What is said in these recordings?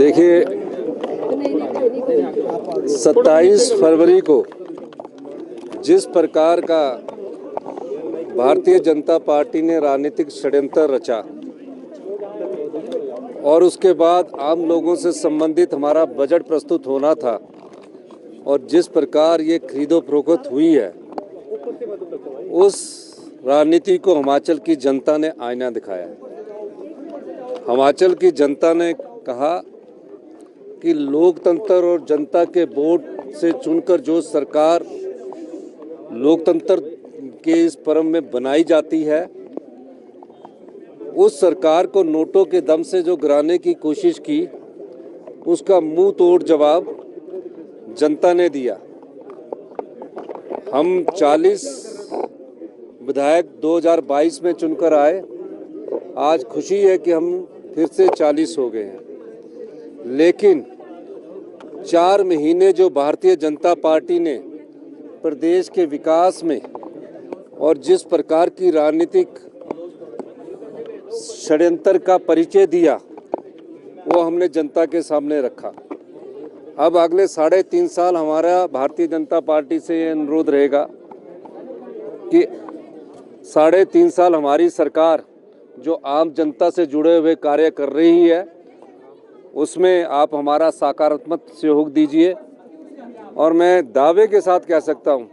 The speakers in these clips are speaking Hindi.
देखिए, 27 फरवरी को जिस प्रकार का भारतीय जनता पार्टी ने राजनीतिक षड्यंत्र रचा और उसके बाद आम लोगों से संबंधित हमारा बजट प्रस्तुत होना था और जिस प्रकार ये खरीदो फरोख्त हुई है, उस राजनीति को हिमाचल की जनता ने आईना दिखाया है। हिमाचल की जनता ने कहा कि लोकतंत्र और जनता के वोट से चुनकर जो सरकार लोकतंत्र के इस पर्व में बनाई जाती है, उस सरकार को नोटों के दम से जो गिराने की कोशिश की, उसका मुंह तोड़ जवाब जनता ने दिया। हम 40 विधायक 2022 में चुनकर आए। आज खुशी है कि हम फिर से 40 हो गए हैं, लेकिन 4 महीने जो भारतीय जनता पार्टी ने प्रदेश के विकास में और जिस प्रकार की राजनीतिक षड्यंत्र का परिचय दिया, वो हमने जनता के सामने रखा। अब अगले 3.5 साल हमारा भारतीय जनता पार्टी से ये अनुरोध रहेगा कि 3.5 साल हमारी सरकार जो आम जनता से जुड़े हुए कार्य कर रही है, उसमें आप हमारा सकारात्मक सहयोग दीजिए। और मैं दावे के साथ कह सकता हूं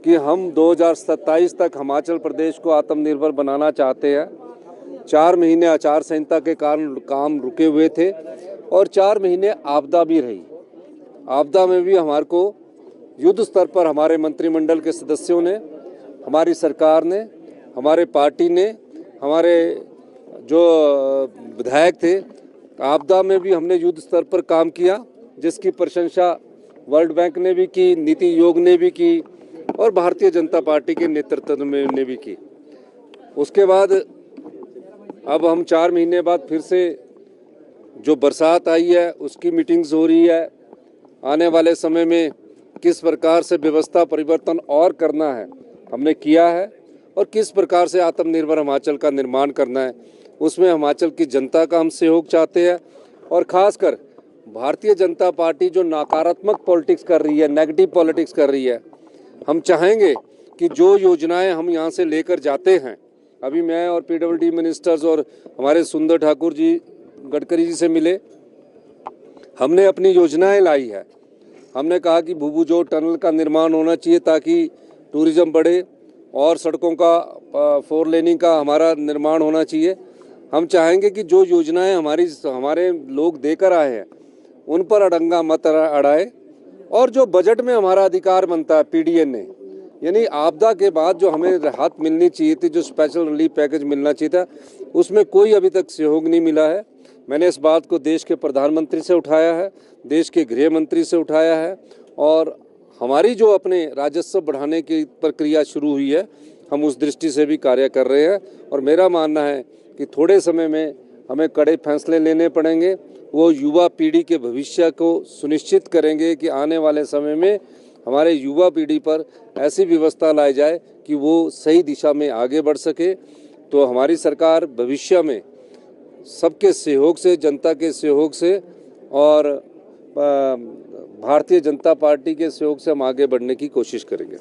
कि हम 2027 तक हिमाचल प्रदेश को आत्मनिर्भर बनाना चाहते हैं। 4 महीने आचार संहिता के कारण काम रुके हुए थे और 4 महीने आपदा भी रही। आपदा में भी हमारे को युद्ध स्तर पर हमारे मंत्रिमंडल के सदस्यों ने, हमारी सरकार ने, हमारे पार्टी ने, हमारे जो विधायक थे, आपदा में भी हमने युद्ध स्तर पर काम किया, जिसकी प्रशंसा वर्ल्ड बैंक ने भी की, नीति आयोग ने भी की और भारतीय जनता पार्टी के नेतृत्व में ने भी की। उसके बाद अब हम 4 महीने बाद फिर से जो बरसात आई है, उसकी मीटिंग्स हो रही है। आने वाले समय में किस प्रकार से व्यवस्था परिवर्तन और करना है, हमने किया है, और किस प्रकार से आत्मनिर्भर हिमाचल का निर्माण करना है, उसमें हिमाचल की जनता का हम सहयोग चाहते हैं। और ख़ासकर भारतीय जनता पार्टी जो नकारात्मक पॉलिटिक्स कर रही है, नेगेटिव पॉलिटिक्स कर रही है, हम चाहेंगे कि जो योजनाएं हम यहाँ से लेकर जाते हैं, अभी मैं और पीडब्ल्यूडी मिनिस्टर्स और हमारे सुंदर ठाकुर जी गडकरी जी से मिले, हमने अपनी योजनाएं लाई है। हमने कहा कि भूभुजोड़ टनल का निर्माण होना चाहिए ताकि टूरिज्म बढ़े और सड़कों का 4 लेनिंग का हमारा निर्माण होना चाहिए। हम चाहेंगे कि जो योजनाएं हमारे लोग देकर आए हैं, उन पर अड़ंगा मत अड़ाए, और जो बजट में हमारा अधिकार बनता है पीडीएन ने, यानी आपदा के बाद जो हमें राहत मिलनी चाहिए थी, जो स्पेशल रिलीफ पैकेज मिलना चाहिए था, उसमें कोई अभी तक सहयोग नहीं मिला है। मैंने इस बात को देश के प्रधानमंत्री से उठाया है, देश के गृह मंत्री से उठाया है, और हमारी जो अपने राजस्व बढ़ाने की प्रक्रिया शुरू हुई है, हम उस दृष्टि से भी कार्य कर रहे हैं। और मेरा मानना है कि थोड़े समय में हमें कड़े फैसले लेने पड़ेंगे। वो युवा पीढ़ी के भविष्य को सुनिश्चित करेंगे कि आने वाले समय में हमारे युवा पीढ़ी पर ऐसी व्यवस्था लाई जाए कि वो सही दिशा में आगे बढ़ सके। तो हमारी सरकार भविष्य में सबके सहयोग से, जनता के सहयोग से और भारतीय जनता पार्टी के सहयोग से हम आगे बढ़ने की कोशिश करेंगे।